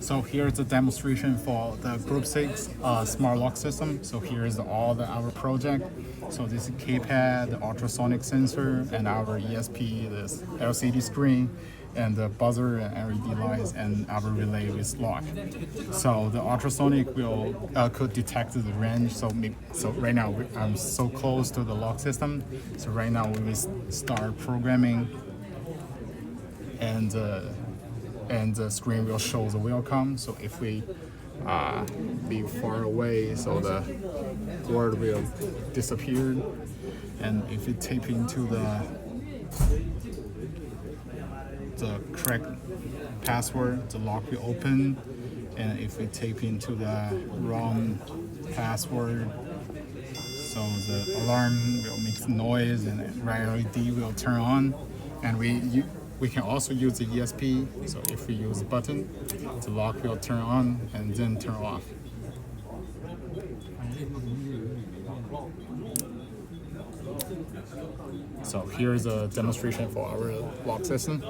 So here's the demonstration for the Group 6 smart lock system. So here's our project. So this is keypad, the ultrasonic sensor, and our ESP, this LCD screen, and the buzzer and LED lights, and our relay with lock. So the ultrasonic could detect the range. So right now I'm so close to the lock system. So right now we will start programming, and the screen will show the welcome. So if we be far away, so the word will disappear, and if we type into the correct password, the lock will open, and if we type into the wrong password, so the alarm will make noise and red LED will turn on. And we can also use the ESP. So if we use the button, the lock will turn on and then turn off. So here's a demonstration for our lock system.